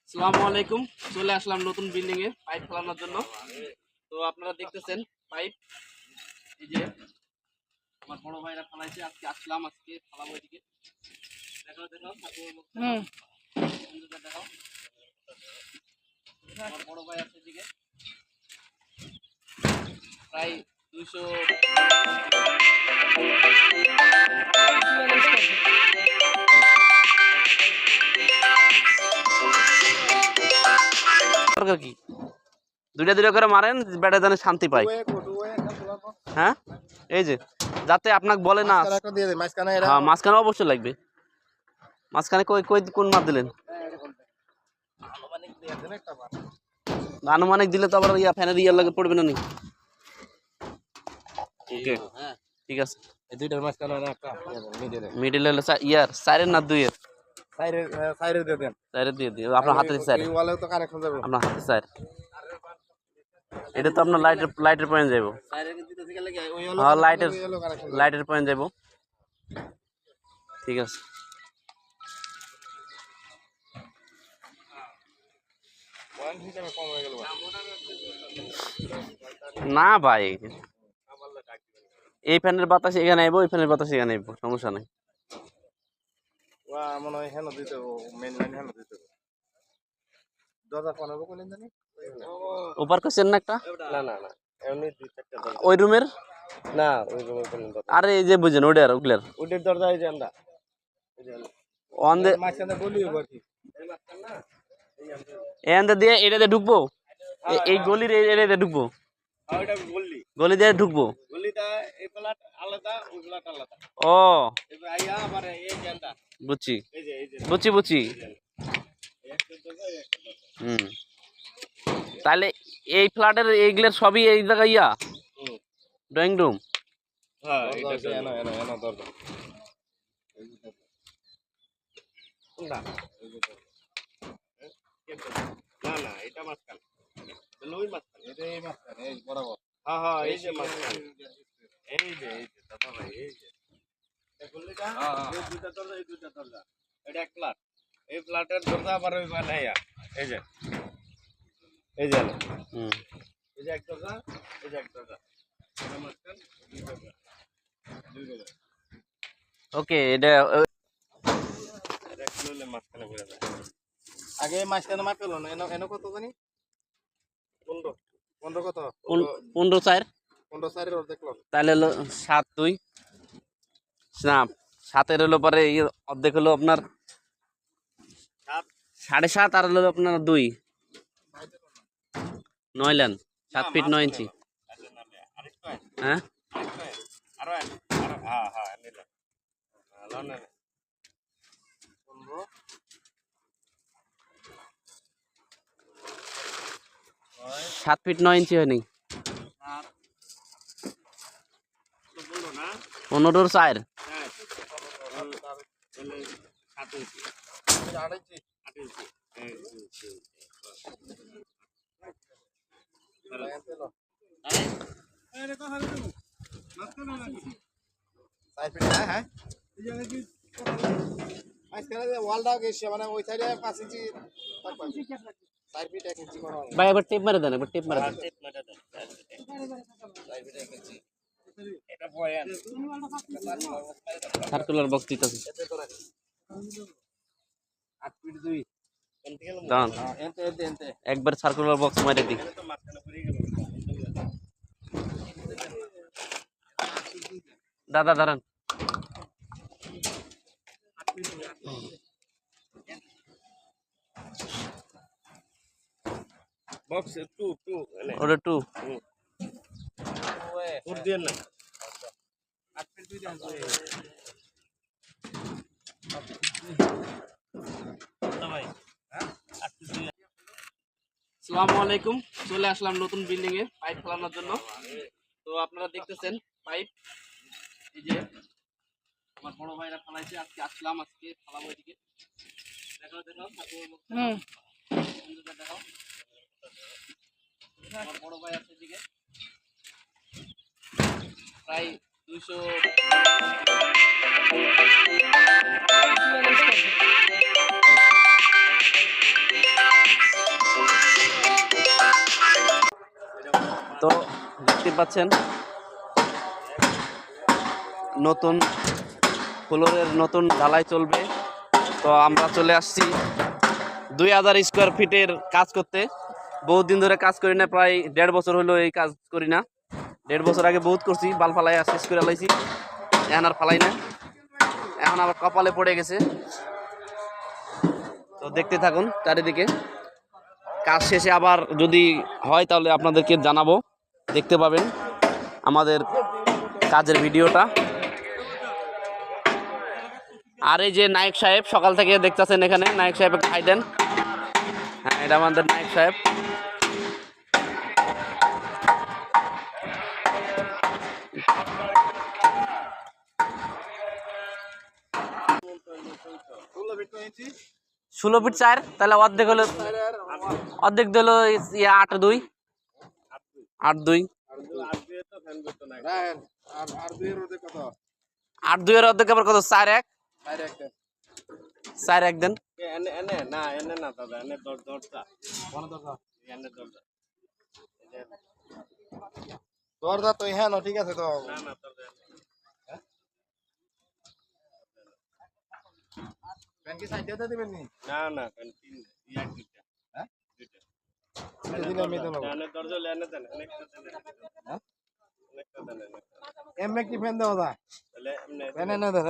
আসসালামু আলাইকুম। চলে আসলাম নতুন বিল্ডিং এ পাইপ ফেলানোর জন্য। তো আপনারা দেখতেছেন পাইপ, এই যে আমার বড় ভাইরা ফেলাইছে। আজকে আসলাম, আজকে ফেলাবো। এদিকে দেখাও দেখাও দেখাও। আমার বড় ভাই আছে এদিকে, প্রায় 200 কি দুইটা দুইটা করে মারেন, ব্যাটে যেন শান্তি পায়। হ্যাঁ, এই যে যাতে আপনাকে বলে না। হ্যাঁ, মাঝখানে অবশ্যই লাগবে। মাঝখানে কই কই কোন মাপ দিলেন? আনুমানিক দিলে তো আবার ফ্যানের ইয়ার লাগে পড়বে না নি। ওকে, ঠিক আছে। এই দুইটার মাঝখানে একটা মিডলে ইয়ার সাইরের না দুইয়ের? সাইরে দিয়ে দেন। সাইরের দিয়ে দিই। আপনার হাতে সাইর, এই ওয়ালেও তো কানেকশন যাবে। আপনার হাতে সাইর। এটা তো আপনার লাইটের পয়েন্ট যাইব। হ্যাঁ, লাইটের পয়েন্ট যাইব। ঠিক আছে। না ভাই, এই ফ্যানের বাতাস এখানে আইবো, এই ফ্যানের বাতাস এখানে আইবো, সমস্যা নাই। মনে হয় হেন দিতে মেইন লাইন হেন দিতে দরজা কোনাবো কোনদিন জানি ওপার করছেন না একটা? না না না, এমনি দুই চারটা দরজা। ওই রুমের না, ওই রুমে কোন দরজা। আরে এই যে বুঝেন ওটার ওগুলার ওইটার দরজা এই যে আমরা অন দে মাঝখানে বলি বাকি এন্ড দিয়ে এটাতে ঢুকবো। এই গলির এরিয়াতে ঢুকবো। ওইটা বললি গলি দিয়ে ঢুকবো। গলিটা এই প্লাট আলাদা, ওই প্লাট আলাদা। ও, এবার আইয়া আবার এই জানটা বুঝছি এই যে বুঝছি বুঝছি। একটা দরজা একটা দরজা। হুম, তাহলে এই ফ্ল্যাটের এইগুলোর সবই এই জায়গায় ইয়া ড্রয়িং রুম। হ্যাঁ, এটা এনা এনা এনা দরজা। না না না, এটা মাঝখানে। ওই মাঝখানে, এটা এই মাঝখানে, এই বরাবর। হ্যাঁ হ্যাঁ, এই যে মাঝখানে, এই যে দাদা ভাই, এই যে গলিটা, এই দুইটা দরজা, এই দুইটা দরজা। এটা এক প্লাট, এই প্লাটের দরজা আবার ওই বানাইয়া, এই যে এই যে এই যে এক দরজা, এই যে এক দরজা, এটা মাঝখান, দুই দরজা, দুই দরজা। ওকে, এটা এটা খুললে মাঝখানে ঘুরে যায়। আগে মাঝখানে মাপ পেলো না, এনো কত জানি 15 15 কত 15 15 4 এর দেখলো। তাহলে হলো 7 2 না, 7-এর হলো পরে অর্ধেক হলো আপনার 7.5.5 আর হলো আপনার 2 9 লেন 7 ফিট 9 ইঞ্চি। হ্যাঁ, আরো হ্যাঁ হ্যাঁ নিলাম। না না 15 7 ফিট 9 ইঞ্চি হয়নি। 15 4 ভাই একবার টেপ মেরে দেন, একবার টেপ মেরে দেন। সার্কুলার বক্স দিতেছি। দাঁড়ান, একবার সার্কুলার বক্স মেরে দিই। দাদা দাঁড়ান, বক্স 2 ওটা 2 ফুট দিয়ে না। আসসালামু আলাইকুম। চলে আসলাম নতুন বিল্ডিং এ পাইপ ফেলানোর জন্য। তো আপনারা দেখতেছেন পাইপ, এই যে আমার বড় ভাইরা ফেলাইছে। আজকে আসলাম, আজকে ফেলাবো। এদিকে দেখাও দেখাও দেখাও। আমার বড় ভাই আছে এদিকে, প্রায় 200 পাচ্ছেন নতুন ফ্লোরের নতুন ঢালাই চলবে। তো আমরা চলে আসছি 2000 স্কোয়ার ফিটের কাজ করতে। বহুত দিন ধরে কাজ করি না, প্রায় 1.5 বছর হলো এই কাজ করি না। 1.5 বছর আগে বহুত করছি, বাল ফালাই শেষ করে লাইছি, এখন আর ফালাই না, এখন আবার কপালে পড়ে গেছে। তো দেখতে থাকুন চারিদিকে, কাজ শেষে আবার যদি হয় তাহলে আপনাদেরকে জানাবো, দেখতে পাবেন আমাদের কাজের ভিডিওটা। আর এই যে নায়ক সাহেব সকাল থেকে দেখতেছেন এখানে, নায়ক সাহেব খাই দেন। হ্যাঁ, এটা আমাদের নায়ক সাহেব। ষোলো ফিট 4, তাহলে অর্ধেক হলো, অর্ধেক দিল 8-2 8-2 8-2 এর অর্ধেক আবার কত? 4-1 4-1 দেন। দরজা তো হ্যাঁ ঠিক আছে তো। ফ্যান কি সাইডে দিবেন নি? না না, ফ্যান তিন ইয়ার দুইটা। হ্যাঁ দুইটা। দিন আমি তো না দরজা লেনে দেন, অনেকটা দেন। হ্যাঁ অনেকটা দেন। এমএ কি ফ্যান দাও দা? তাহলে এমনে ফ্যান এনে দেন।